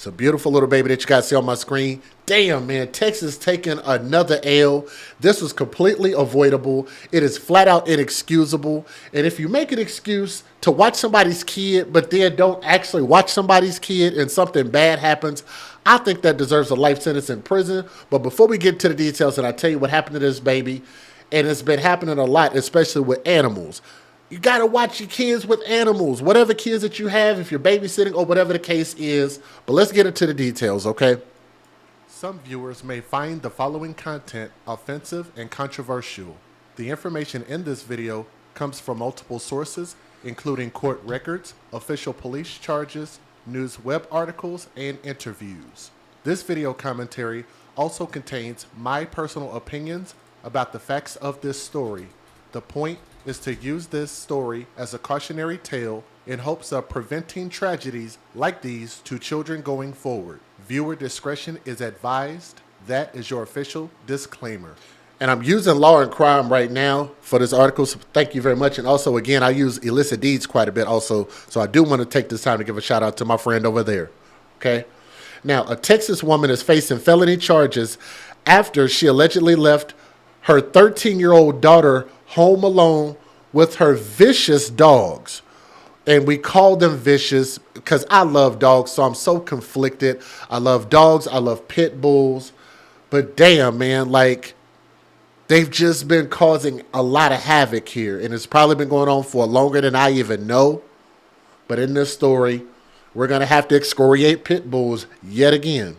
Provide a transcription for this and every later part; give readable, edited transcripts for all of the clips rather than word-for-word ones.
It's a beautiful little baby that you guys see on my screen. Damn, man, Texas taking another L. This was completely avoidable. It is flat out inexcusable. And if you make an excuse to watch somebody's kid, but then don't actually watch somebody's kid and something bad happens, I think that deserves a life sentence in prison. But before we get to the details and I tell you what happened to this baby, and it's been happening a lot, especially with animals. You got to watch your kids with animals, whatever kids that you have, if you're babysitting or whatever the case is. But let's get into the details, okay? Some viewers may find the following content offensive and controversial. The information in this video comes from multiple sources, including court records, official police charges, news web articles, and interviews. This video commentary also contains my personal opinions about the facts of this story. The point is to use this story as a cautionary tale in hopes of preventing tragedies like these to children going forward. Viewer discretion is advised. That is your official disclaimer. And I'm using law and crime right now for this article, so thank you very much. And also, again, I use illicit deeds quite a bit also, so I do want to take this time to give a shout out to my friend over there, okay? Now, a Texas woman is facing felony charges after she allegedly left her 13-year-old daughter home alone with her vicious dogs. And we call them vicious because I love dogs, so I'm so conflicted. I love dogs. I love pit bulls. But damn, man, like, they've just been causing a lot of havoc here. And it's probably been going on for longer than I even know. But in this story, we're going to have to excoriate pit bulls yet again.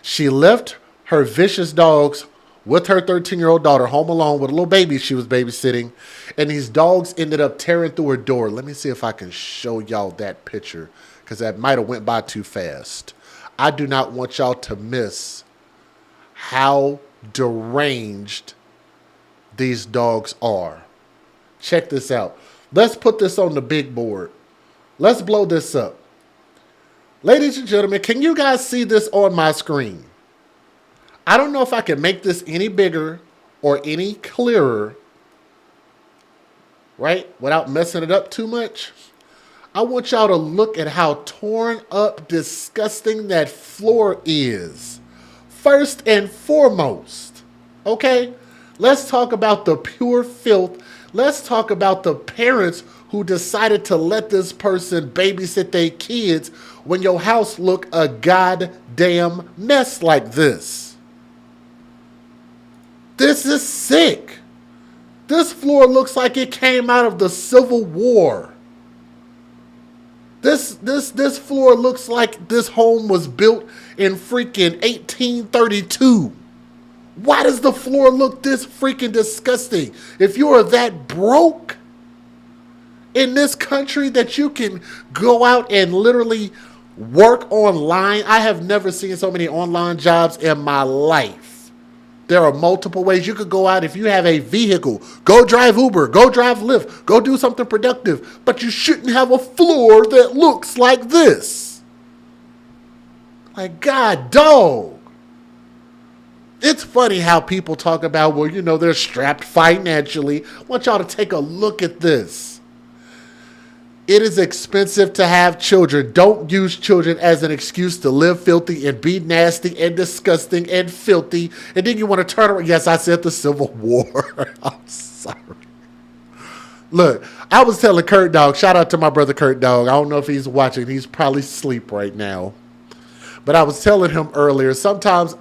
She left her vicious dogs with her 13-year-old daughter home alone with a little baby she was babysitting. And these dogs ended up tearing through her door. Let me see if I can show y'all that picture, because that might have went by too fast. I do not want y'all to miss how deranged these dogs are. Check this out. Let's put this on the big board. Let's blow this up. Ladies and gentlemen, can you guys see this on my screen? I don't know if I can make this any bigger or any clearer, right? Without messing it up too much. I want y'all to look at how torn up, disgusting that floor is. First and foremost, okay? Let's talk about the pure filth. Let's talk about the parents who decided to let this person babysit their kids when your house look a goddamn mess like this. This is sick. This floor looks like it came out of the Civil War. This floor looks like this home was built in freaking 1832. Why does the floor look this freaking disgusting? If you are that broke in this country that you can go out and literally work online, I have never seen so many online jobs in my life. There are multiple ways you could go out. If you have a vehicle, go drive Uber, go drive Lyft, go do something productive. But you shouldn't have a floor that looks like this. Like, God, dog. It's funny how people talk about, well, you know, they're strapped financially. I want y'all to take a look at this. It is expensive to have children. Don't use children as an excuse to live filthy and be nasty and disgusting and filthy. And then you want to turn around. Yes, I said the Civil War. I'm sorry. Look, I was telling Kurt Dog, shout out to my brother Kurt Dog. I don't know if he's watching. He's probably asleep right now. But I was telling him earlier, sometimes,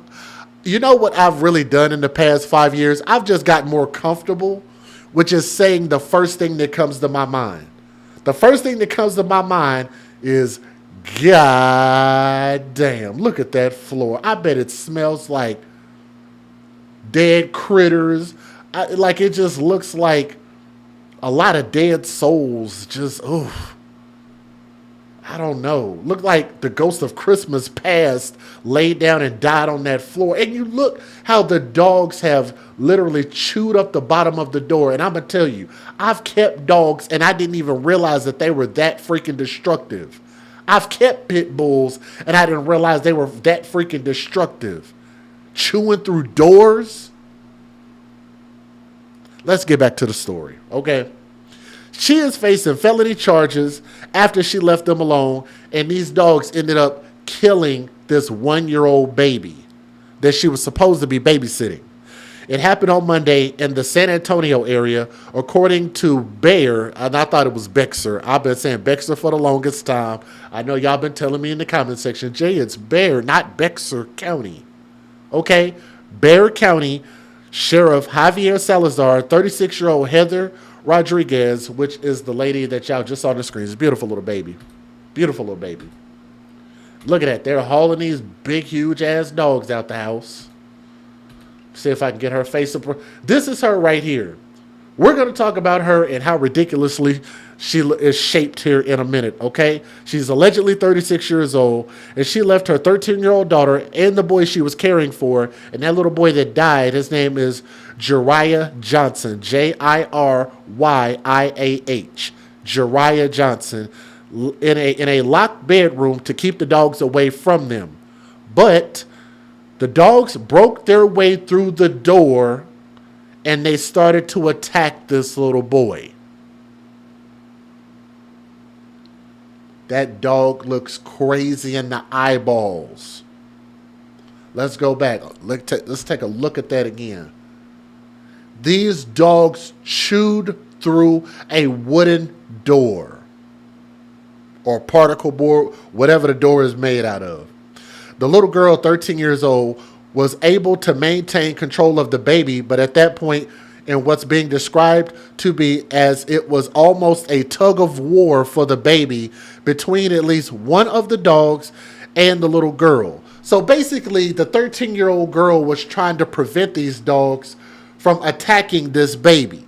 you know what I've really done in the past 5 years? I've just gotten more comfortable with just saying the first thing that comes to my mind. The first thing that comes to my mind is, God damn, look at that floor. I bet it smells like dead critters. Like it just looks like a lot of dead souls. Just, I don't know. Look like the ghost of Christmas past laid down and died on that floor. And you look how the dogs have literally chewed up the bottom of the door. And I'm going to tell you, I've kept dogs and I didn't even realize that they were that freaking destructive. I've kept pit bulls and I didn't realize they were that freaking destructive. Chewing through doors. Let's get back to the story, okay? She is facing felony charges after she left them alone, and these dogs ended up killing this 1-year-old baby that she was supposed to be babysitting. It happened on Monday in the San Antonio area, according to Bayer, and I thought it was Bexar. I've been saying Bexar for the longest time. I know y'all been telling me in the comment section, Jay, it's Bayer, not Bexar County. Okay? Bexar County Sheriff Javier Salazar, 36-year-old Heather Rodriguez, which is the lady that y'all just saw on the screen. It's a beautiful little baby. Beautiful little baby. Look at that. They're hauling these big, huge-ass dogs out the house. See if I can get her face up. This is her right here. We're going to talk about her and how ridiculously she is shaped here in a minute, okay? She's allegedly 36 years old, and she left her 13-year-old daughter and the boy she was caring for, and that little boy that died, his name is Jariah Johnson, Jiriah, Jariah Johnson, in a locked bedroom to keep the dogs away from them. But the dogs broke their way through the door and they started to attack this little boy. That dog looks crazy in the eyeballs. Let's go back. Let's take a look at that again. These dogs chewed through a wooden door or particle board, whatever the door is made out of. The little girl, 13 years old, was able to maintain control of the baby, but at that point, in what's being described to be as it was almost a tug of war for the baby between at least one of the dogs and the little girl. So basically, the 13-year-old girl was trying to prevent these dogs from attacking this baby.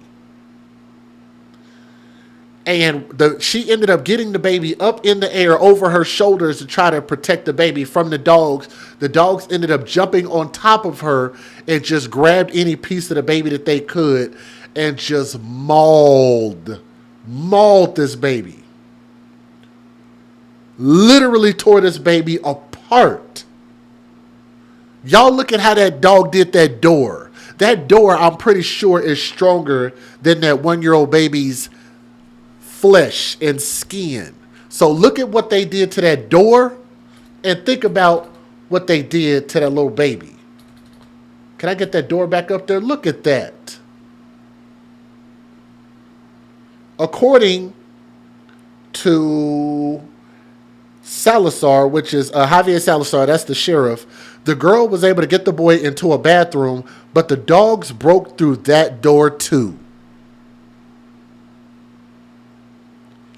And she ended up getting the baby up in the air over her shoulders to try to protect the baby from the dogs. The dogs ended up jumping on top of her and just grabbed any piece of the baby that they could and just mauled this baby. Literally tore this baby apart. Y'all look at how that dog did that door. That door, I'm pretty sure, is stronger than that 1-year-old baby's flesh and skin. So look at what they did to that door and think about what they did to that little baby. Can I get that door back up there? Look at that. According to Salazar, which is Javier Salazar, that's the sheriff, the girl was able to get the boy into a bathroom, but the dogs broke through that door too.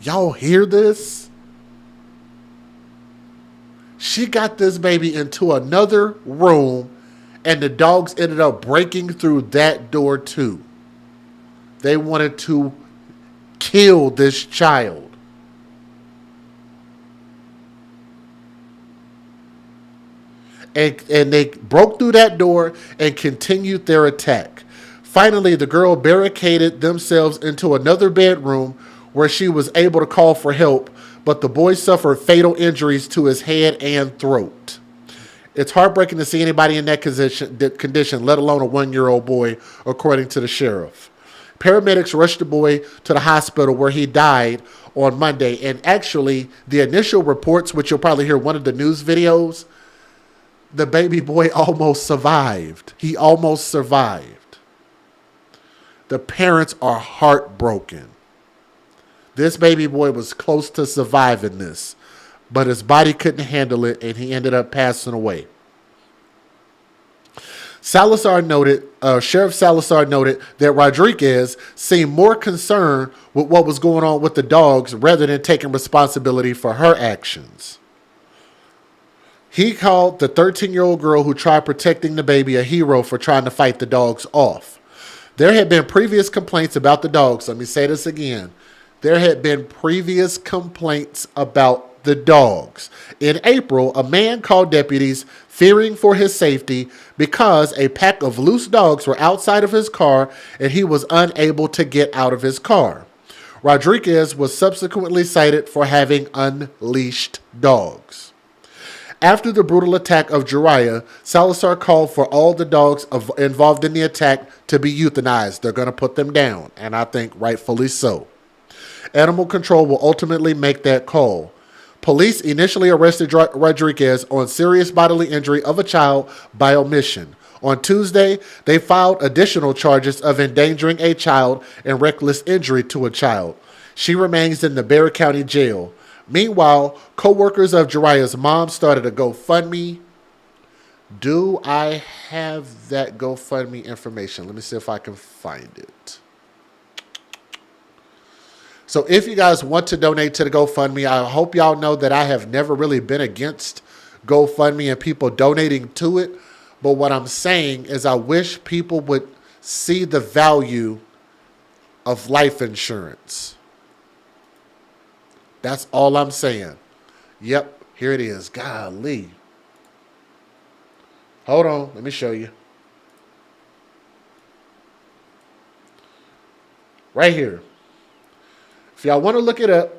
Y'all hear this? She got this baby into another room and the dogs ended up breaking through that door too. They wanted to kill this child. And they broke through that door and continued their attack. Finally, the girl barricaded themselves into another bedroom where she was able to call for help, but the boy suffered fatal injuries to his head and throat. It's heartbreaking to see anybody in that condition, let alone a 1-year-old boy, according to the sheriff. Paramedics rushed the boy to the hospital where he died on Monday, and actually, the initial reports, which you'll probably hear one of the news videos, the baby boy almost survived. He almost survived. The parents are heartbroken. This baby boy was close to surviving this, but his body couldn't handle it, and he ended up passing away. Sheriff Salazar noted that Rodriguez seemed more concerned with what was going on with the dogs rather than taking responsibility for her actions. He called the 13-year-old girl who tried protecting the baby a hero for trying to fight the dogs off. There had been previous complaints about the dogs. Let me say this again. There had been previous complaints about the dogs. In April, a man called deputies fearing for his safety because a pack of loose dogs were outside of his car and he was unable to get out of his car. Rodriguez was subsequently cited for having unleashed dogs. After the brutal attack of Jariah, Salazar called for all the dogs involved in the attack to be euthanized. They're going to put them down, and I think rightfully so. Animal control will ultimately make that call. Police initially arrested Rodriguez on serious bodily injury of a child by omission. On Tuesday, they filed additional charges of endangering a child and reckless injury to a child. She remains in the Barry County Jail. Meanwhile, co-workers of Jariah's mom started a GoFundMe. Do I have that GoFundMe information? Let me see if I can find it. So if you guys want to donate to the GoFundMe, I hope y'all know that I have never really been against GoFundMe and people donating to it. But what I'm saying is I wish people would see the value of life insurance. That's all I'm saying. Yep, here it is. Golly. Hold on, let me show you. Right here. If y'all want to look it up,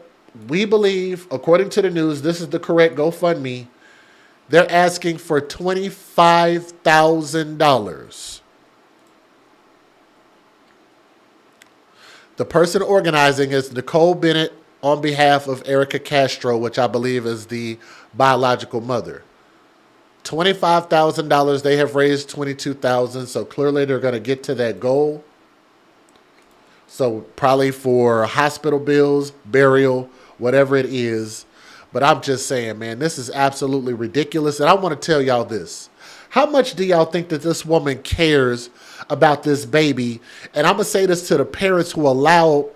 we believe, according to the news, this is the correct GoFundMe. They're asking for $25,000. The person organizing is Nicole Bennett on behalf of Erica Castro, which I believe is the biological mother. $25,000. They have raised $22,000, so clearly they're going to get to that goal. So probably for hospital bills, burial, whatever it is. But I'm just saying, man, this is absolutely ridiculous. And I want to tell y'all this. How much do y'all think that this woman cares about this baby? And I'm going to say this to the parents who allow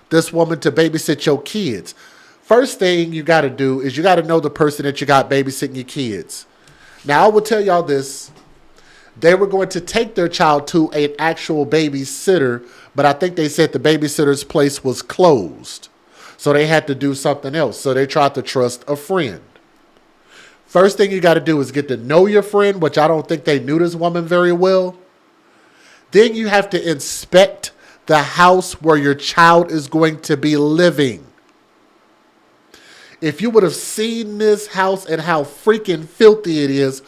this woman to babysit your kids. First thing you got to do is you got to know the person that you got babysitting your kids. Now, I will tell y'all this. They were going to take their child to an actual babysitter, but I think they said the babysitter's place was closed. So they had to do something else. So they tried to trust a friend. First thing you got to do is get to know your friend, which I don't think they knew this woman very well. Then you have to inspect the house where your child is going to be living. If you would have seen this house and how freaking filthy it is,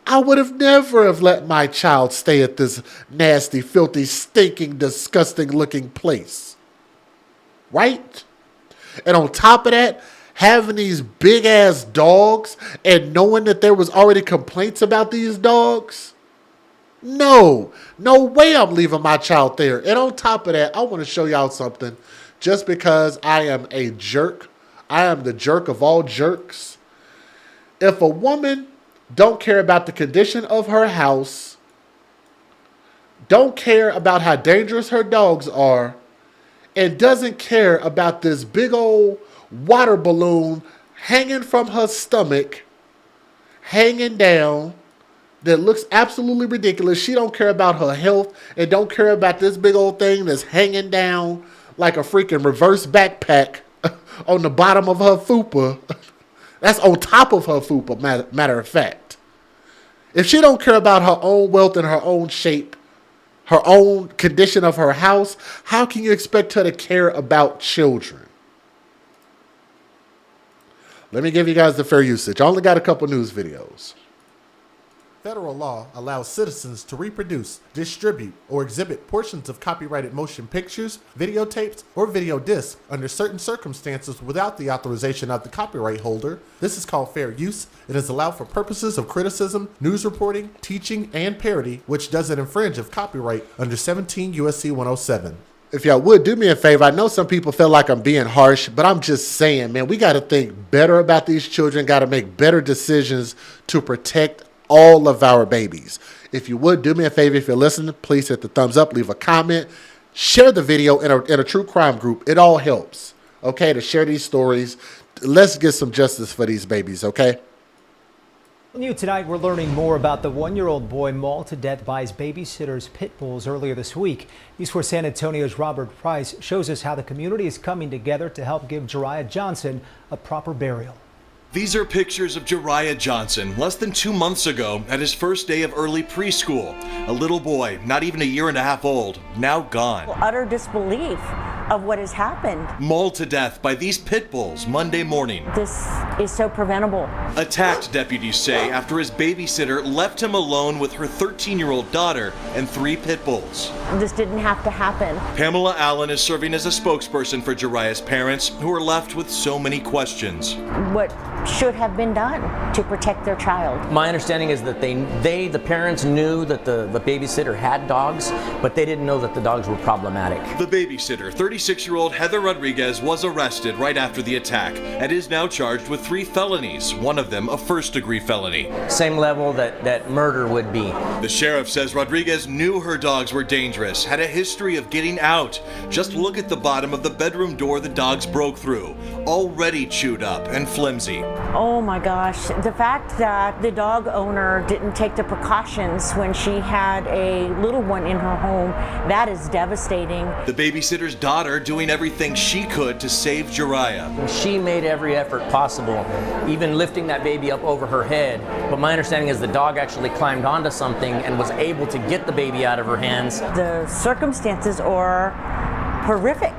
I would have never have let my child stay at this nasty, filthy, stinking, disgusting looking place. Right? And on top of that, having these big ass dogs and knowing that there was already complaints about these dogs. No way I'm leaving my child there. And on top of that, I want to show y'all something. Just because I am a jerk, I am the jerk of all jerks. If a woman don't care about the condition of her house, don't care about how dangerous her dogs are, and doesn't care about this big old water balloon hanging from her stomach, hanging down, that looks absolutely ridiculous. She don't care about her health and don't care about this big old thing that's hanging down like a freaking reverse backpack on the bottom of her fupa. That's on top of her fupa, matter of fact. If she don't care about her own wealth and her own shape, her own condition of her house, how can you expect her to care about children? Let me give you guys the fair usage. I only got a couple news videos. Federal law allows citizens to reproduce, distribute, or exhibit portions of copyrighted motion pictures, videotapes, or video discs under certain circumstances without the authorization of the copyright holder. This is called fair use. It is allowed for purposes of criticism, news reporting, teaching, and parody, which doesn't infringe of copyright under 17 U.S.C. 107. If y'all would do me a favor, I know some people feel like I'm being harsh, but I'm just saying, man, we got to think better about these children, got to make better decisions to protect all of our babies. If you would do me a favor, if you're listening, please hit the thumbs up, leave a comment, share the video in a true crime group. It all helps, okay, to share these stories. Let's get some justice for these babies, okay? New tonight, we're learning more about the one-year-old boy mauled to death by his babysitter's pit bulls earlier this week. News 4 San Antonio's Robert Price shows us how the community is coming together to help give Jariah Johnson a proper burial. These are pictures of Jariah Johnson less than 2 months ago at his first day of early preschool. A little boy, not even a year and a half old, now gone. Utter disbelief of what has happened. Mauled to death by these pit bulls Monday morning. This is so preventable. Attacked, deputies say, after his babysitter left him alone with her 13-year-old daughter and 3 pit bulls. This didn't have to happen. Pamela Allen is serving as a spokesperson for Jariah's parents, who are left with so many questions. What should have been done to protect their child? My understanding is that the parents knew that the babysitter had dogs, but they didn't know that the dogs were problematic. The babysitter, 36-year-old Heather Rodriguez, was arrested right after the attack and is now charged with 3 felonies, one of them a first-degree felony. Same level that murder would be. The sheriff says Rodriguez knew her dogs were dangerous, had a history of getting out. Just look at the bottom of the bedroom door the dogs broke through, already chewed up and flimsy. Oh my gosh, the fact that the dog owner didn't take the precautions when she had a little one in her home, that is devastating. The babysitter's daughter doing everything she could to save Jariah. She made every effort possible, even lifting that baby up over her head. But my understanding is the dog actually climbed onto something and was able to get the baby out of her hands. The circumstances are horrific.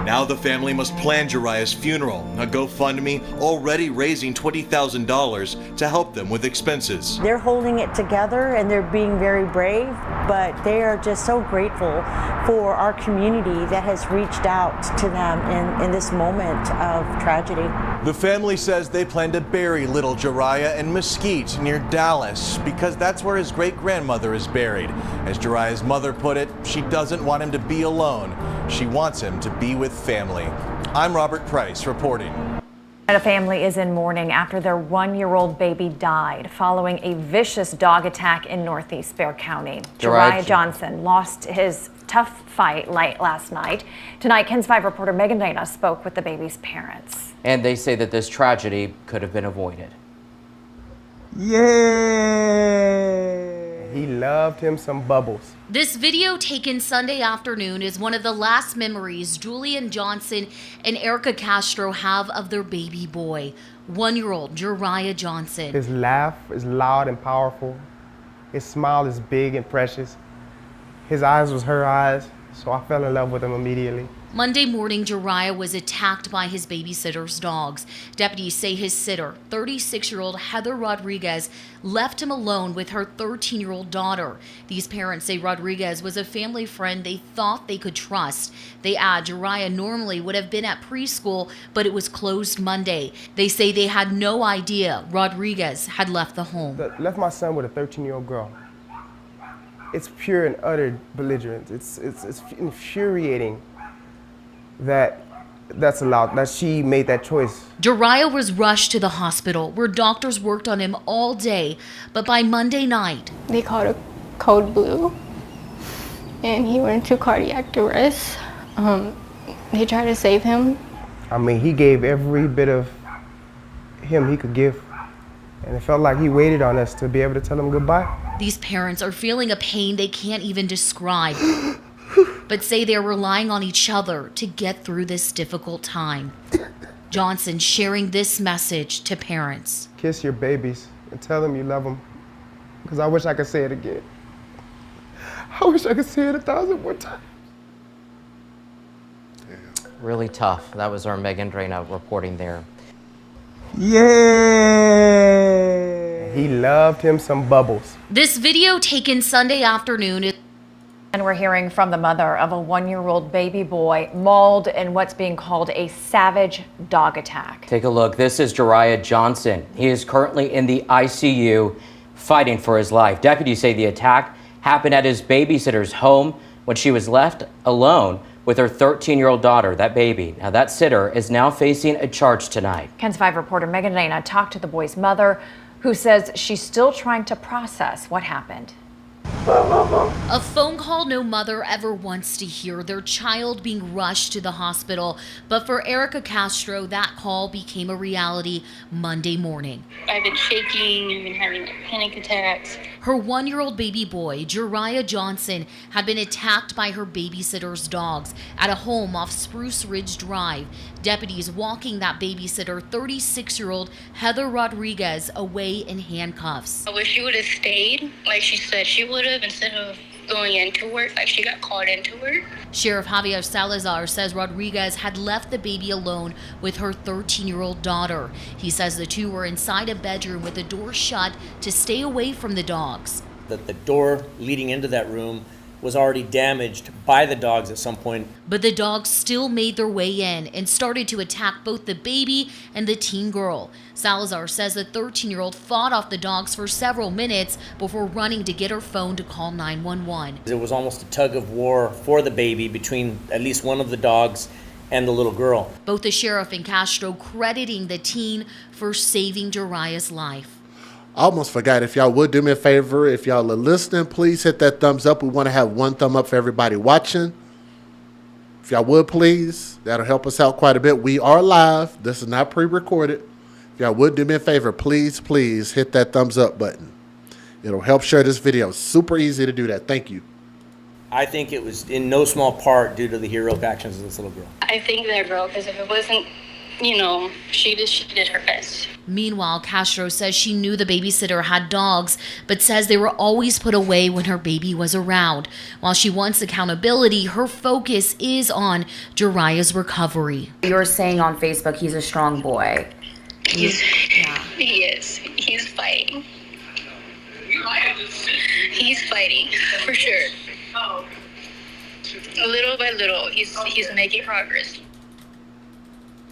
Now the family must plan Jariah's funeral, a GoFundMe already raising $20,000 to help them with expenses. They're holding it together and they're being very brave, but they are just so grateful for our community that has reached out to them in this moment of tragedy. The family says they plan to bury little Jariah in Mesquite near Dallas because that's where his great-grandmother is buried. As Jariah's mother put it, she doesn't want him to be alone. She wants him to be with family. I'm Robert Price reporting. A family is in mourning after their 1-year-old baby died following a vicious dog attack in Northeast Bexar County. Jariah Johnson lost his tough fight late last night. Tonight, KENS 5 reporter Megan Dana spoke with the baby's parents. And they say that this tragedy could have been avoided. Yeah! He loved him some bubbles. This video taken Sunday afternoon is one of the last memories Julian Johnson and Erica Castro have of their baby boy, 1-year-old Jariah Johnson. His laugh is loud and powerful. His smile is big and precious. His eyes was her eyes, so I fell in love with him immediately. Monday morning, Jariah was attacked by his babysitter's dogs. Deputies say his sitter, 36-year-old Heather Rodriguez, left him alone with her 13-year-old daughter. These parents say Rodriguez was a family friend they thought they could trust. They add Jariah normally would have been at preschool, but it was closed Monday. They say they had no idea Rodriguez had left the home. Left my son with a 13-year-old girl. It's pure and utter belligerence. It's infuriating that's allowed, that she made that choice. Jariah was rushed to the hospital where doctors worked on him all day, but by Monday night, they called a code blue and he went into cardiac arrest. They tried to save him. I mean, he gave every bit of him he could give. And it felt like he waited on us to be able to tell him goodbye. These parents are feeling a pain they can't even describe, but say they're relying on each other to get through this difficult time. Johnson sharing this message to parents. Kiss your babies and tell them you love them. Because I wish I could say it again. I wish I could say it 1,000 more times. Really tough. That was our Megan Dana reporting there. Yeah! He loved him some bubbles. This video taken Sunday afternoon. And we're hearing from the mother of a 1-year-old baby boy mauled in what's being called a savage dog attack. Take a look. This is Jariah Johnson. He is currently in the ICU fighting for his life. Deputies say the attack happened at his babysitter's home when she was left alone with her 13-year-old daughter, that baby. Now, that sitter is now facing a charge tonight. KENS 5 reporter Megan Dana talked to the boy's mother, who says she's still trying to process what happened. A phone call no mother ever wants to hear, their child being rushed to the hospital. But for Erica Castro, that call became a reality Monday morning. I've been shaking and been having panic attacks. Her 1-year-old baby boy, Jariah Johnson, had been attacked by her babysitter's dogs at a home off Spruce Ridge Drive. Deputies walking that babysitter, 36-year-old Heather Rodriguez, away in handcuffs. I wish she would have stayed like she said she would have instead of going into work, like she got called into work. Sheriff Javier Salazar says Rodriguez had left the baby alone with her 13-year-old daughter. He says the two were inside a bedroom with the door shut to stay away from the dogs. The door leading into that room was already damaged by the dogs at some point. But the dogs still made their way in and started to attack both the baby and the teen girl. Salazar says the 13-year-old fought off the dogs for several minutes before running to get her phone to call 911. It was almost a tug of war for the baby between at least one of the dogs and the little girl. Both the sheriff and Castro crediting the teen for saving Jariah's life. I almost forgot. If y'all would do me a favor, if y'all are listening, please hit that thumbs up. We want to have one thumb up for everybody watching. If y'all would, please, that'll help us out quite a bit. We are live. This is not pre-recorded. If y'all would do me a favor, please hit that thumbs up button. It'll help share this video. Super easy to do that. Thank you. I think it was in no small part due to the heroic actions of this little girl. I think that girl, because if it wasn't, she did her best. Meanwhile, Castro says she knew the babysitter had dogs, but says they were always put away when her baby was around. While she wants accountability, her focus is on Jariah's recovery. You're saying on Facebook he's a strong boy. He is. He's fighting. He's fighting, for sure. Little by little, he's making progress.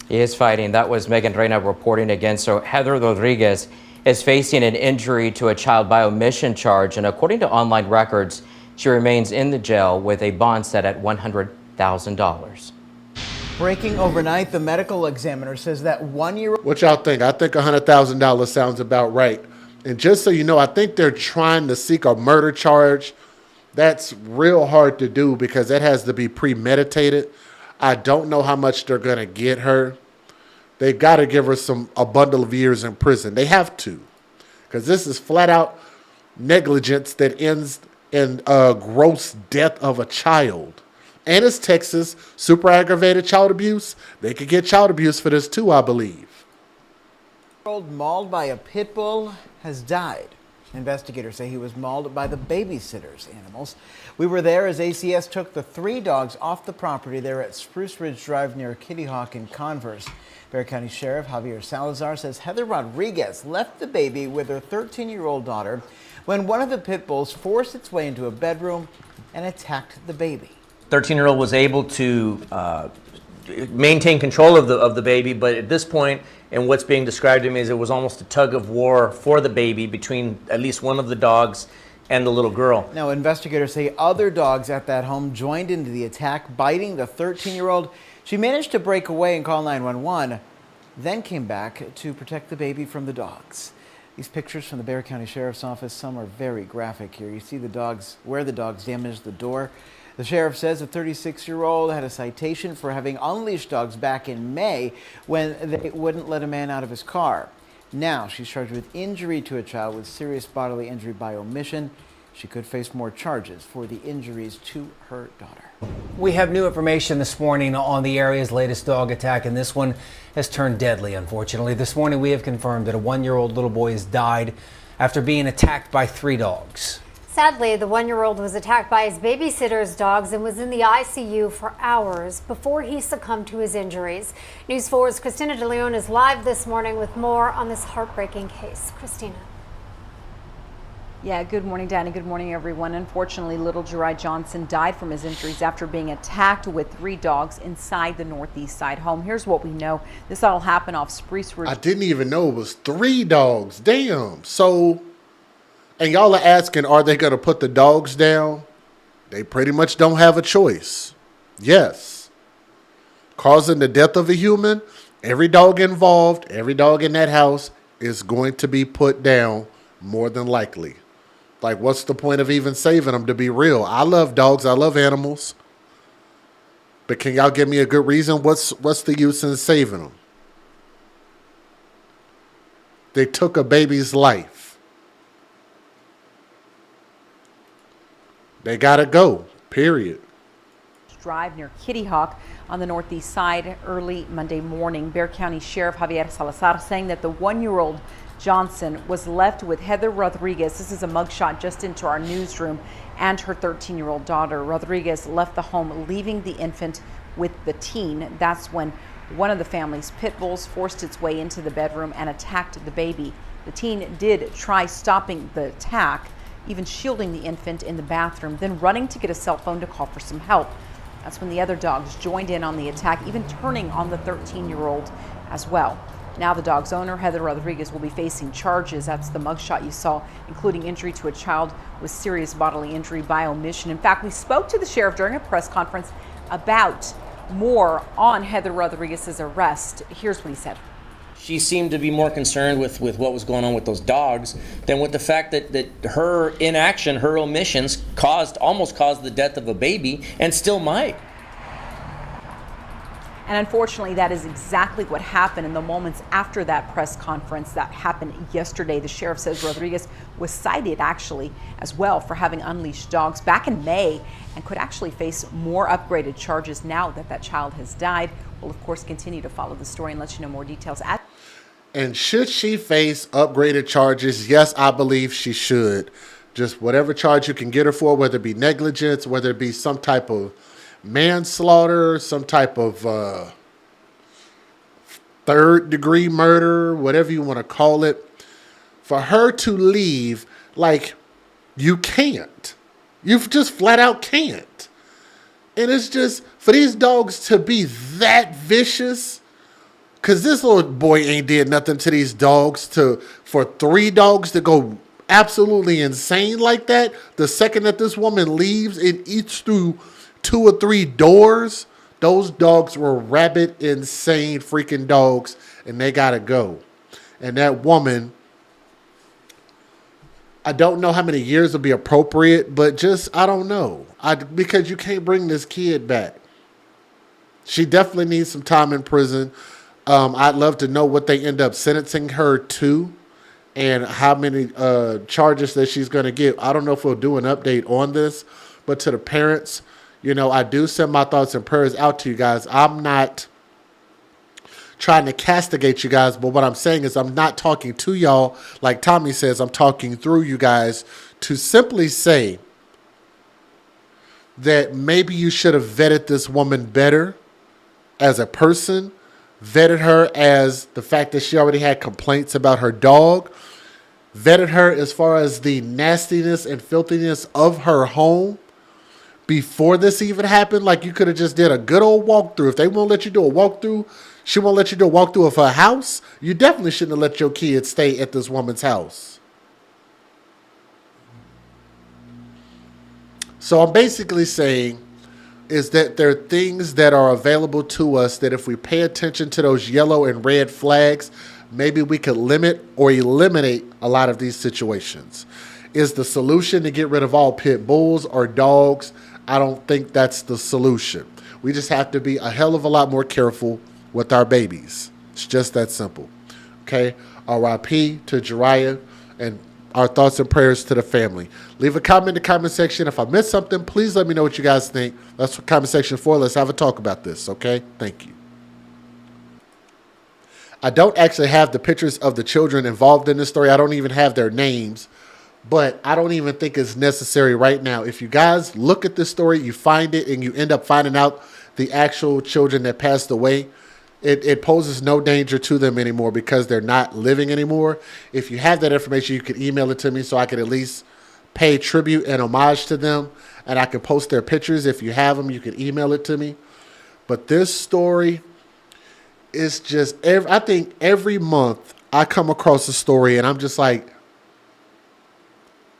He is fighting. That was Megan Reina reporting again. So Heather Rodriguez is facing an injury to a child by omission charge. And according to online records, she remains in the jail with a bond set at $100,000. Breaking overnight, the medical examiner says that 1-year-old... What y'all think? I think $100,000 sounds about right. And just so you know, I think they're trying to seek a murder charge. That's real hard to do because that has to be premeditated. I don't know how much they're going to get her. They got to give her a bundle of years in prison. They have to. Because this is flat out negligence that ends in a gross death of a child. And it's Texas, super aggravated child abuse. They could get child abuse for this too, I believe. Mauled by a pit bull has died. Investigators say he was mauled by the babysitter's animals. We were there as ACS took the 3 dogs off the property there at Spruce Ridge Drive near Kitty Hawk in Converse. Bexar County Sheriff Javier Salazar says Heather Rodriguez left the baby with her 13-year-old daughter when one of the pit bulls forced its way into a bedroom and attacked the baby. 13-year-old was able to maintain control of the baby, but at this point, and what's being described to me is it was almost a tug of war for the baby between at least one of the dogs and the little girl. Now, investigators say other dogs at that home joined into the attack, biting the 13-year-old. She managed to break away and call 911, then came back to protect the baby from the dogs. These pictures from the Bexar County Sheriff's Office, some are very graphic here. You see the dogs, where the dogs damaged the door. The sheriff says the 36-year-old had a citation for having unleashed dogs back in May when they wouldn't let a man out of his car. Now she's charged with injury to a child with serious bodily injury by omission. She could face more charges for the injuries to her daughter. We have new information this morning on the area's latest dog attack, and this one has turned deadly, unfortunately. This morning we have confirmed that a 1-year-old little boy has died after being attacked by 3 dogs. Sadly, the 1-year-old was attacked by his babysitter's dogs and was in the ICU for hours before he succumbed to his injuries. News 4's Christina De Leon is live this morning with more on this heartbreaking case. Christina. Yeah, good morning, Danny. Good morning, everyone. Unfortunately, little Jariah Johnson died from his injuries after being attacked with 3 dogs inside the northeast side home. Here's what we know. This all happened off Spruce Ridge. I didn't even know it was 3 dogs. Damn. So... And y'all are asking, are they going to put the dogs down? They pretty much don't have a choice. Yes. Causing the death of a human, every dog involved, every dog in that house is going to be put down more than likely. Like, what's the point of even saving them, to be real? I love dogs. I love animals. But can y'all give me a good reason? What's the use in saving them? They took a baby's life. They gotta go, period. Drive near Kitty Hawk on the northeast side early Monday morning. Bexar County Sheriff Javier Salazar saying that the 1-year-old Johnson was left with Heather Rodriguez. This is a mugshot just into our newsroom, and her 13-year-old daughter. Rodriguez left the home, leaving the infant with the teen. That's when one of the family's pit bulls forced its way into the bedroom and attacked the baby. The teen did try stopping the attack, even shielding the infant in the bathroom, then running to get a cell phone to call for some help. That's when the other dogs joined in on the attack, even turning on the 13-year-old as well. Now the dog's owner, Heather Rodriguez, will be facing charges. That's the mugshot you saw, including injury to a child with serious bodily injury by omission. In fact, we spoke to the sheriff during a press conference about more on Heather Rodriguez's arrest. Here's what he said. She seemed to be more concerned with what was going on with those dogs than with the fact that her inaction, her omissions almost caused the death of a baby, and still might. And unfortunately, that is exactly what happened in the moments after that press conference that happened yesterday. The sheriff says Rodriguez was cited actually as well for having unleashed dogs back in May and could actually face more upgraded charges now that that child has died. We'll of course continue to follow the story and let you know more details. And should she face upgraded charges? Yes, I believe she should. Just whatever charge you can get her for, whether it be negligence, whether it be some type of manslaughter, some type of third-degree murder, whatever you want to call it. For her to leave, like, you can't. You just flat out can't. And it's just, for these dogs to be that vicious, because this little boy ain't did nothing to these dogs, for 3 dogs to go absolutely insane like that, the second that this woman leaves and eats through 2 or 3 doors, those dogs were rabid, insane freaking dogs, and they gotta go. And that woman, I don't know how many years will be appropriate, but just, I don't know. Because you can't bring this kid back. She definitely needs some time in prison. I'd love to know what they end up sentencing her to and how many charges that she's going to get. I don't know if we'll do an update on this, but to the parents, you know, I do send my thoughts and prayers out to you guys. I'm not trying to castigate you guys, but what I'm saying is I'm not talking to y'all like Tommy says. I'm talking through you guys to simply say that maybe you should have vetted this woman better as a person, vetted her as the fact that she already had complaints about her dog, vetted her as far as the nastiness and filthiness of her home before this even happened. Like, you could have just did a good old walkthrough. If they won't let you do a walkthrough, she won't let you do a walkthrough of her house, you definitely shouldn't have let your kids stay at this woman's house. So I'm basically saying is that there are things that are available to us that if we pay attention to those yellow and red flags, maybe we could limit or eliminate a lot of these situations. Is the solution to get rid of all pit bulls or dogs? I don't think that's the solution. We just have to be a hell of a lot more careful with our babies. It's just that simple. Okay? R.I.P. to Jariah, and our thoughts and prayers to the family. Leave a comment in the comment section. If I missed something, please let me know what you guys think. That's what comment section for. Let's have a talk about this, okay? Thank you. I don't actually have the pictures of the children involved in this story. I don't even have their names, but I don't even think it's necessary right now. If you guys look at this story, you find it, and you end up finding out the actual children that passed away, it poses no danger to them anymore because they're not living anymore. If you have that information, you can email it to me so I can at least pay tribute and homage to them, and I can post their pictures. If you have them, you can email it to me. But this story is just, I think every month I come across a story and I'm just like,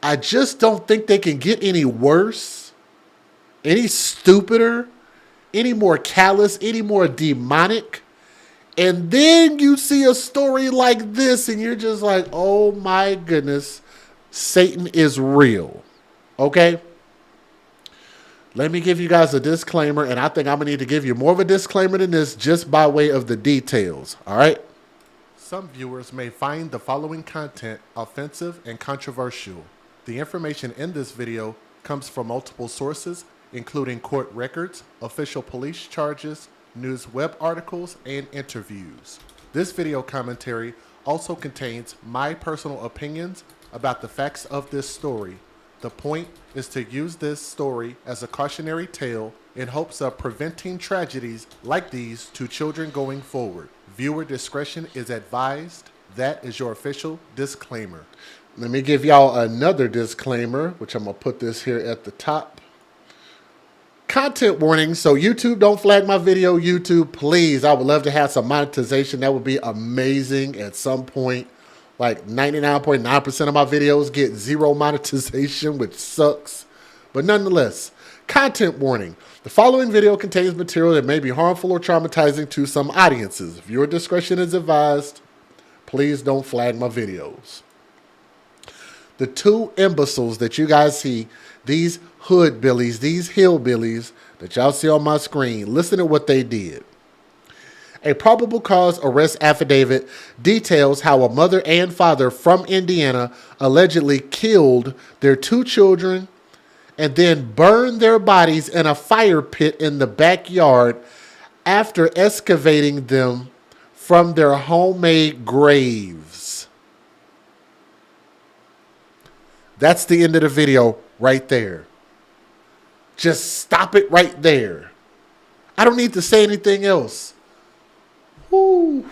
I just don't think they can get any worse, any stupider, any more callous, any more demonic. And then you see a story like this and you're just like, oh my goodness, Satan is real. Okay? Let me give you guys a disclaimer, and I think I'm going to need to give you more of a disclaimer than this just by way of the details. All right? Some viewers may find the following content offensive and controversial. The information in this video comes from multiple sources, including court records, official police charges, news web articles, and interviews. This video commentary also contains my personal opinions about the facts of this story. The point is to use this story as a cautionary tale in hopes of preventing tragedies like these to children going forward. Viewer discretion is advised. That is your official disclaimer. Let me give y'all another disclaimer, which I'm going to put this here at the top. Content warning. So YouTube, don't flag my video. YouTube, please. I would love to have some monetization. That would be amazing at some point. Like 99.9% of my videos get zero monetization, which sucks. But nonetheless, content warning. The following video contains material that may be harmful or traumatizing to some audiences. Viewer discretion is advised. Please don't flag my videos. The two imbeciles that you guys see, these hood billies, these hillbillies that y'all see on my screen, listen to what they did. A probable cause arrest affidavit details how a mother and father from Indiana allegedly killed their two children and then burned their bodies in a fire pit in the backyard after excavating them from their homemade graves. That's the end of the video right there. Just stop it right there. I don't need to say anything else. Woo.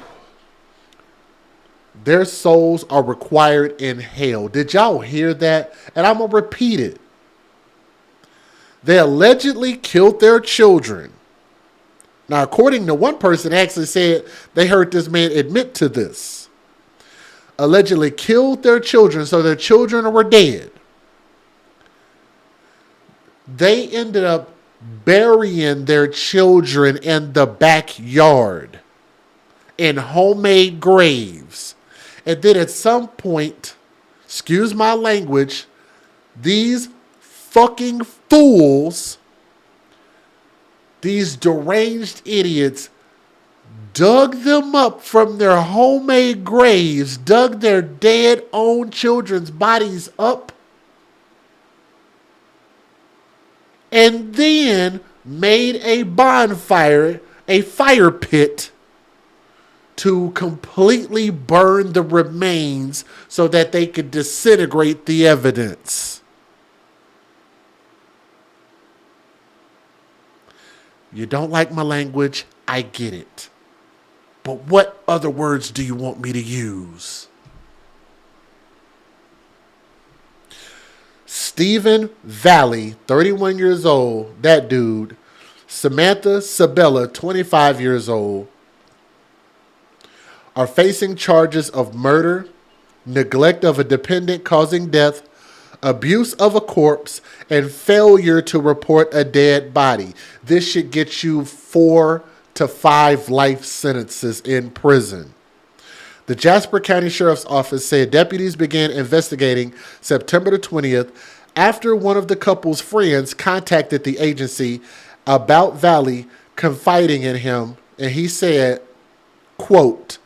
Their souls are required in hell. Did y'all hear that? And I'm going to repeat it. They allegedly killed their children. Now, according to one person, actually said they heard this man admit to this. Allegedly killed their children, so their children were dead. They ended up burying their children in the backyard in homemade graves. And then at some point, excuse my language, these fucking fools, these deranged idiots, dug them up from their homemade graves, dug their dead own children's bodies up, and then made a bonfire, a fire pit, to completely burn the remains so that they could disintegrate the evidence. You don't like my language, I get it. But what other words do you want me to use? Stephen Valley, 31 years old, that dude. Samantha Sabella, 25 years old, are facing charges of murder, neglect of a dependent causing death, abuse of a corpse, and failure to report a dead body. This should get you 4 to 5 life sentences in prison. The Jasper County Sheriff's Office said deputies began investigating September the 20th after one of the couple's friends contacted the agency about Valley, confiding in him, and he said, quote,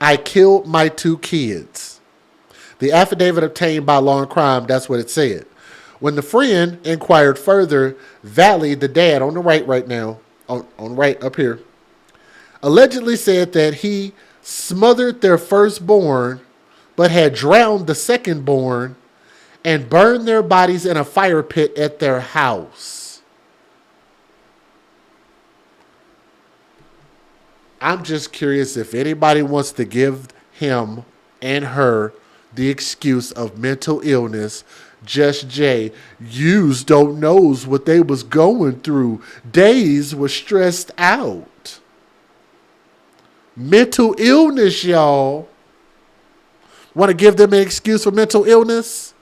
"I killed my 2 kids." The affidavit obtained by Law and Crime, that's what it said. When the friend inquired further, Valley, the dad, on the right now, on right up here, allegedly said that he smothered their firstborn, but had drowned the secondborn and burned their bodies in a fire pit at their house. I'm just curious if anybody wants to give him and her the excuse of mental illness. Just Jay, yous don't knows what they was going through. Days was stressed out. Mental illness, y'all. Want to give them an excuse for mental illness?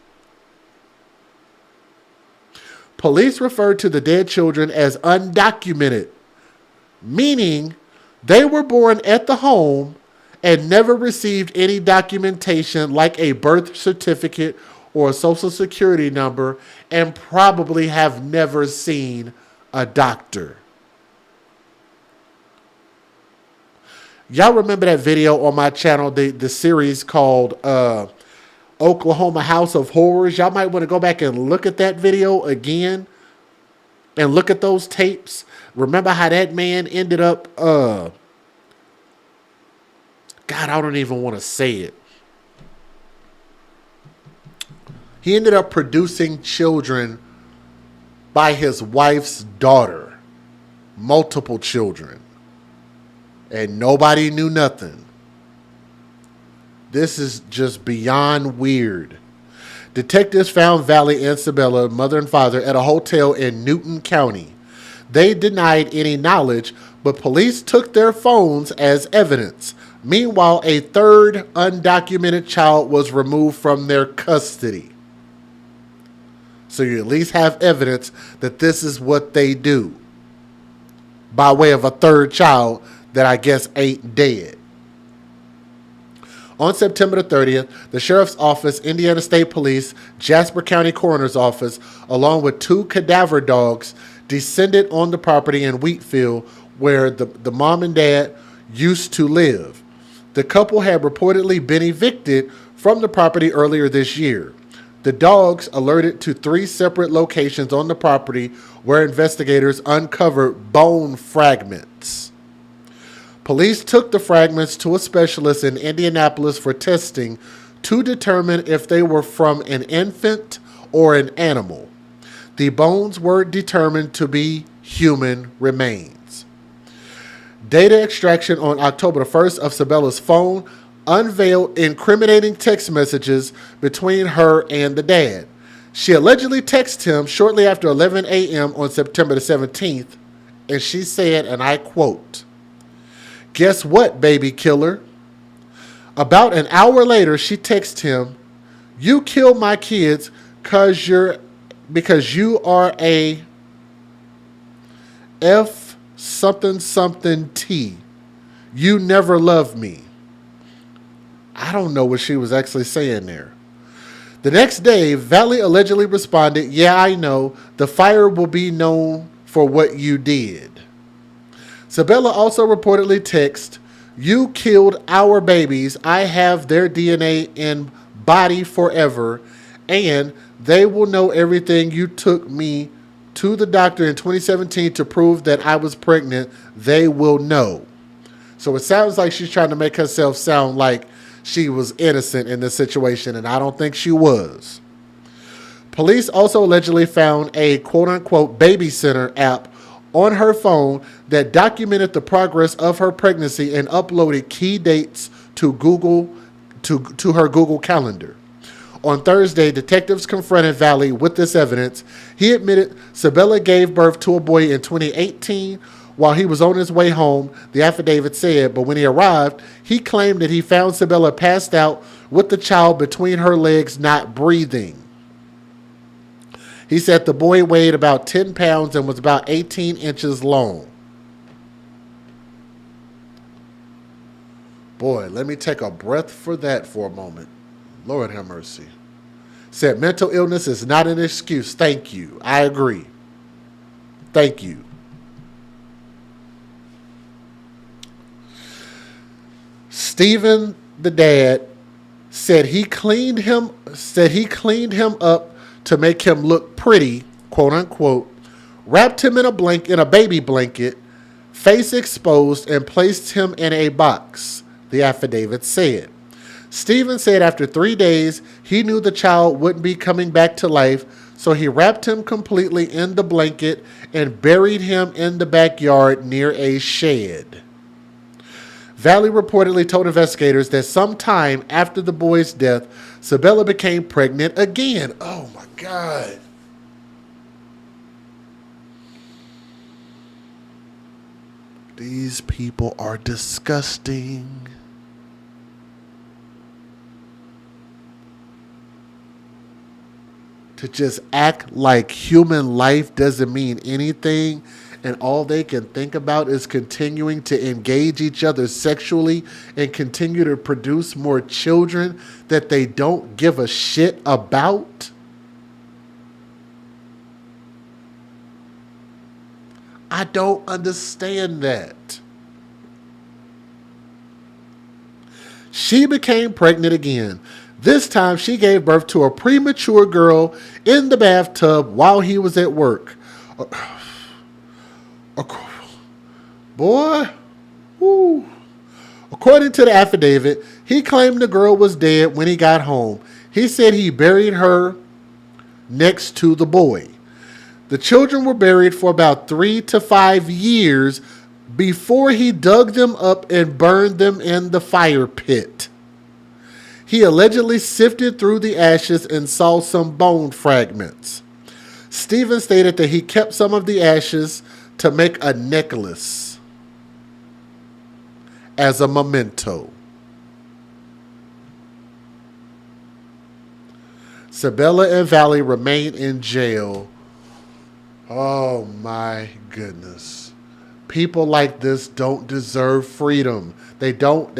Police referred to the dead children as undocumented, meaning they were born at the home and never received any documentation like a birth certificate or a social security number, and probably have never seen a doctor. Y'all remember that video on my channel, the series called Oklahoma House of Horrors? Y'all might want to go back and look at that video again and look at those tapes. Remember how that man ended up God, I don't even want to say it. He ended up producing children by his wife's daughter. Multiple children. And nobody knew nothing. This is just beyond weird. Detectives found Valley and Sabella, mother and father, at a hotel in Newton County. They denied any knowledge, but police took their phones as evidence. Meanwhile, a third undocumented child was removed from their custody. So you at least have evidence that this is what they do. By way of a third child that I guess ain't dead. On September the 30th, the Sheriff's Office, Indiana State Police, Jasper County Coroner's Office, along with 2 cadaver dogs, descended on the property in Wheatfield where the mom and dad used to live. The couple had reportedly been evicted from the property earlier this year. The dogs alerted to 3 separate locations on the property where investigators uncovered bone fragments. Police took the fragments to a specialist in Indianapolis for testing to determine if they were from an infant or an animal. The bones were determined to be human remains. Data extraction on October 1st of Sabella's phone unveiled incriminating text messages between her and the dad. She allegedly texted him shortly after 11 a.m. on September the 17th, and she said, and I quote, "Guess what, baby killer?" About an hour later, she texted him, "You killed my kids because you are a F something something T. You never loved me." I don't know what she was actually saying there. The next day, Valley allegedly responded, "Yeah, I know. The fire will be known for what you did." Sabella also reportedly texted, "You killed our babies. I have their DNA in body forever, and they will know everything. You took me to the doctor in 2017 to prove that I was pregnant. They will know." So it sounds like she's trying to make herself sound like she was innocent in this situation, and I don't think she was. Police also allegedly found a quote-unquote Babysitter app on her phone that documented the progress of her pregnancy and uploaded key dates to her Google Calendar. On Thursday, detectives confronted Valley with this evidence. He admitted Sabella gave birth to a boy in 2018 while he was on his way home, the affidavit said, but when he arrived, he claimed that he found Sabella passed out with the child between her legs, not breathing. He said the boy weighed about 10 pounds and was about 18 inches long. Boy, let me take a breath for that for a moment. Lord have mercy. Said mental illness is not an excuse. Thank you. I agree. Thank you. Stephen, the dad, said he cleaned him up to make him look pretty, quote unquote, wrapped him in a baby blanket, face exposed, and placed him in a box, the affidavit said. Stephen said after 3 days, he knew the child wouldn't be coming back to life, so he wrapped him completely in the blanket and buried him in the backyard near a shed. Valley reportedly told investigators that sometime after the boy's death, Sabella became pregnant again. Oh my God. These people are disgusting. To just act like human life doesn't mean anything, and all they can think about is continuing to engage each other sexually and continue to produce more children that they don't give a shit about. I don't understand that. She became pregnant again. This time she gave birth to a premature girl in the bathtub while he was at work. Boy, woo. According to the affidavit, he claimed the girl was dead when he got home. He said he buried her next to the boy. The children were buried for about 3 to 5 years before he dug them up and burned them in the fire pit. He allegedly sifted through the ashes and saw some bone fragments. Stephen stated that he kept some of the ashes to make a necklace as a memento. Sabella and Valley remain in jail. Oh my goodness. People like this don't deserve freedom. They don't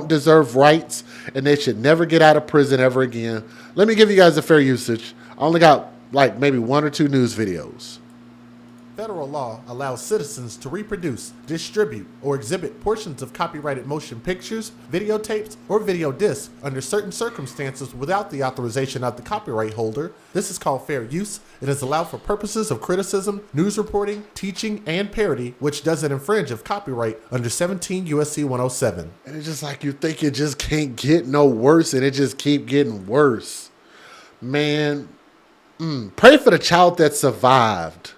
deserve rights, and they should never get out of prison ever again. Let me give you guys a fair usage. I only got like maybe 1 or 2 news videos. Federal law allows citizens to reproduce, distribute, or exhibit portions of copyrighted motion pictures, videotapes, or video discs under certain circumstances without the authorization of the copyright holder. This is called fair use. It is allowed for purposes of criticism, news reporting, teaching, and parody, which doesn't infringe of copyright under 17 U.S.C. 107. And it's just like you think it just can't get no worse, and it just keep getting worse. Man, pray for the child that survived.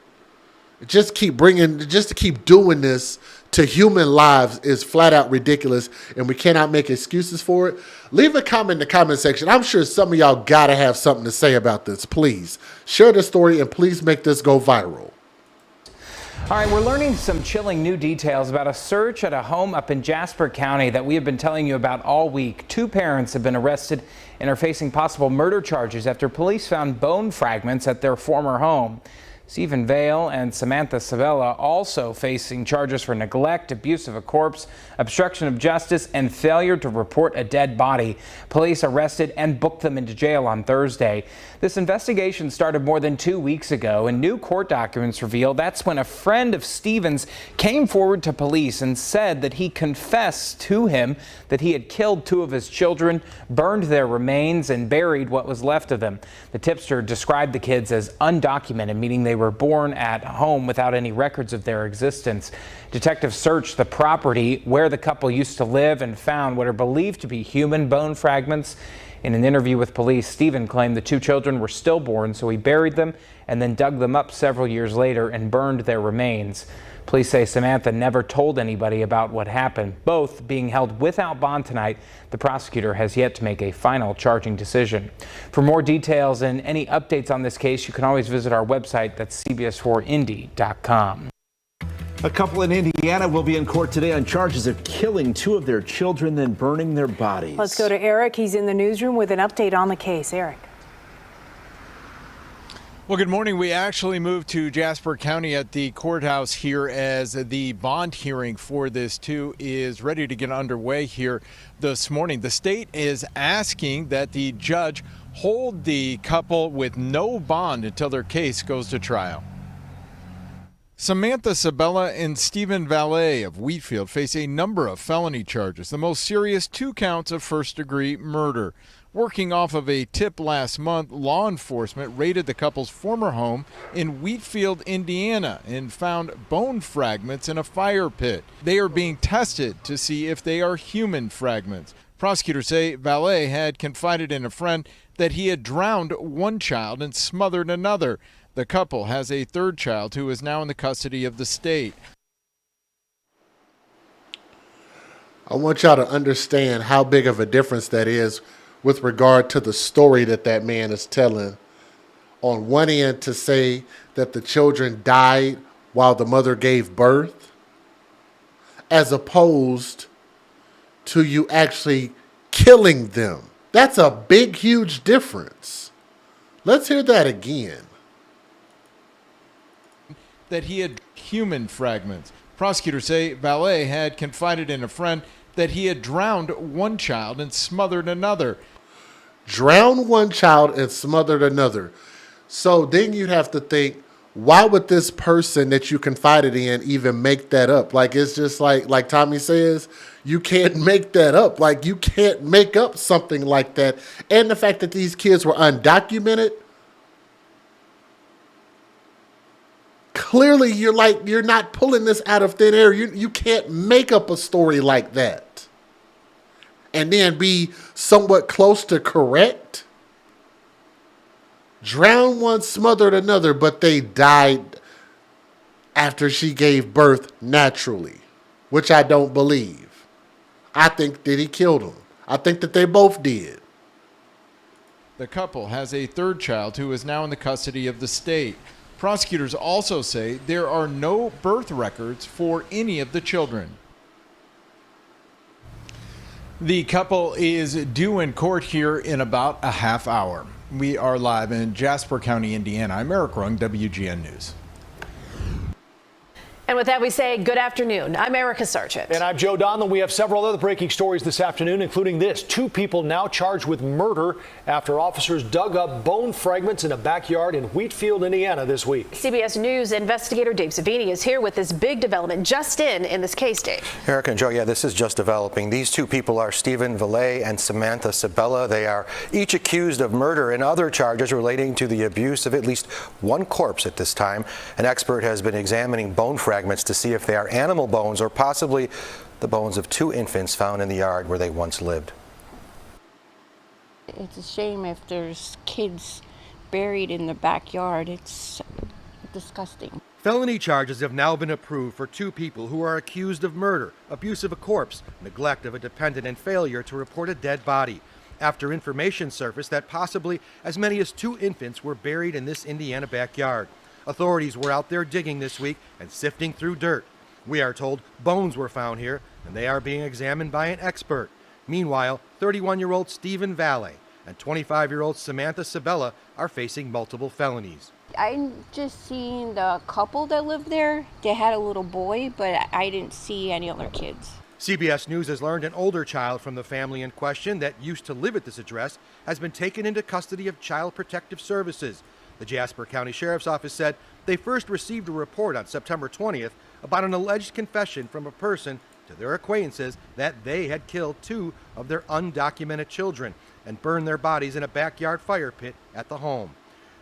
Just to keep doing this to human lives is flat out ridiculous, and we cannot make excuses for it. Leave a comment in the comment section. I'm sure some of y'all gotta have something to say about this. Please share the story and please make this go viral. All right, we're learning some chilling new details about a search at a home up in Jasper County that we have been telling you about all week. 2 parents have been arrested and are facing possible murder charges after police found bone fragments at their former home. Stephen Vale and Samantha Sabella also facing charges for neglect, abuse of a corpse, obstruction of justice, and failure to report a dead body. Police arrested and booked them into jail on Thursday. This investigation started more than 2 weeks ago, and new court documents reveal that's when a friend of Stephen's came forward to police and said that he confessed to him that he had killed 2 of his children, burned their remains, and buried what was left of them. The tipster described the kids as undocumented, meaning they were born at home without any records of their existence. Detectives searched the property where the couple used to live and found what are believed to be human bone fragments. In an interview with police, Stephen claimed the 2 children were stillborn, so he buried them and then dug them up several years later and burned their remains. Police say Samantha never told anybody about what happened. Both being held without bond tonight. The prosecutor has yet to make a final charging decision. For more details and any updates on this case, you can always visit our website. That's cbs4indy.com. A couple in Indiana will be in court today on charges of killing 2 of their children, then burning their bodies. Let's go to Eric. He's in the newsroom with an update on the case. Eric. Well, good morning. We actually moved to Jasper County at the courthouse here as the bond hearing for this too is ready to get underway here this morning. The state is asking that the judge hold the couple with no bond until their case goes to trial. Samantha Sabella and Stephen Valet of Wheatfield face a number of felony charges, the most serious 2 counts of first-degree murder. Working off of a tip last month, law enforcement raided the couple's former home in Wheatfield, Indiana, and found bone fragments in a fire pit. They are being tested to see if they are human fragments. Prosecutors say Valet had confided in a friend that he had drowned 1 child and smothered another. The couple has a 3rd child who is now in the custody of the state. I want y'all to understand how big of a difference that is with regard to the story that man is telling. On one end, to say that the children died while the mother gave birth, as opposed to you actually killing them. That's a big, huge difference. Let's hear that again. That he had human fragments. Prosecutors say Valet had confided in a friend that he had drowned 1 child and smothered another. Drowned 1 child and smothered another. So then you'd have to think, why would this person that you confided in even make that up? Like, it's just like Tommy says, you can't make that up. Like, you can't make up something like that. And the fact that these kids were undocumented, clearly you're not pulling this out of thin air. You can't make up a story like that. and then be somewhat close to correct. Drowned one, smothered another, but they died after she gave birth naturally, which I don't believe. I think that he killed them. I think that they both did. The couple has a third child who is now in the custody of the state. Prosecutors also say there are no birth records for any of the children. The couple is due in court here in about a half hour. We are live in Jasper County, Indiana. I'm Eric Rung, WGN News. And with that, we say good afternoon. I'm Erica Sargent. And I'm Joe Donlin. We have several other breaking stories this afternoon, including this. 2 people now charged with murder after officers dug up bone fragments in a backyard in Wheatfield, Indiana this week. CBS News investigator Dave Savini is here with this big development just in this case, Dave. Erica and Joe, yeah, this is just developing. These 2 people are Stephen Valet and Samantha Sabella. They are each accused of murder and other charges relating to the abuse of at least 1 corpse at this time. An expert has been examining bone fragments to see if they are animal bones or possibly the bones of 2 infants found in the yard where they once lived. It's a shame if there's kids buried in the backyard. It's disgusting. Felony charges have now been approved for 2 people who are accused of murder, abuse of a corpse, neglect of a dependent, and failure to report a dead body, after information surfaced that possibly as many as 2 infants were buried in this Indiana backyard. Authorities were out there digging this week and sifting through dirt. We are told bones were found here, and they are being examined by an expert. Meanwhile, 31-year-old Stephen Valet and 25-year-old Samantha Sabella are facing multiple felonies. I'm just seeing the couple that lived there. They had a little boy, but I didn't see any other kids. CBS News has learned an older child from the family in question that used to live at this address has been taken into custody of Child Protective Services. The Jasper County Sheriff's Office said they first received a report on September 20th about an alleged confession from a person to their acquaintances that they had killed 2 of their undocumented children and burned their bodies in a backyard fire pit at the home.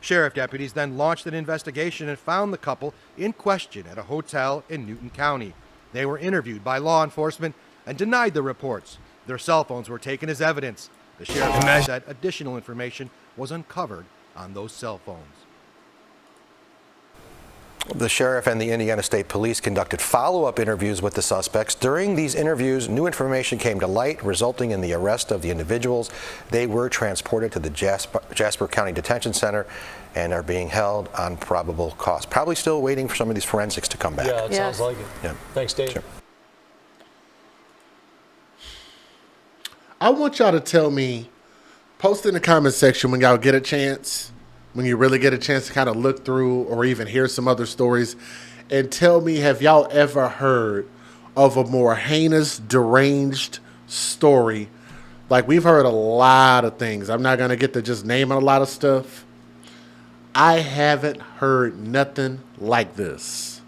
Sheriff deputies then launched an investigation and found the couple in question at a hotel in Newton County. They were interviewed by law enforcement and denied the reports. Their cell phones were taken as evidence. The sheriff's office said additional information was uncovered on those cell phones. The sheriff and the Indiana State Police conducted follow-up interviews with the suspects. During these interviews, new information came to light, resulting in the arrest of the individuals. They were transported to the Jasper County Detention Center and are being held on probable cause. Probably still waiting for some of these forensics to come back. Yeah, it sounds like it. Yeah. Thanks, Dave. Sure. I want y'all to tell me, post in the comment section when y'all get a chance, when you really get a chance to kind of look through or even hear some other stories, and tell me, have y'all ever heard of a more heinous, deranged story? Like, we've heard a lot of things. I'm not going to get to just naming a lot of stuff. I haven't heard nothing like this.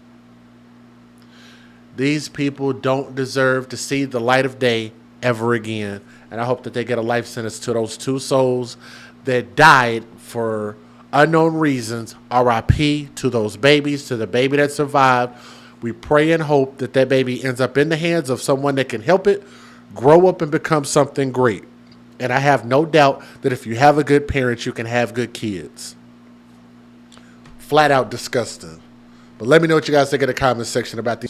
These people don't deserve to see the light of day ever again. And I hope that they get a life sentence to those 2 souls that died for unknown reasons. RIP to those babies, to the baby that survived. We pray and hope that that baby ends up in the hands of someone that can help it grow up and become something great. And I have no doubt that if you have a good parent, you can have good kids. Flat out disgusting. But let me know what you guys think in the comment section about these.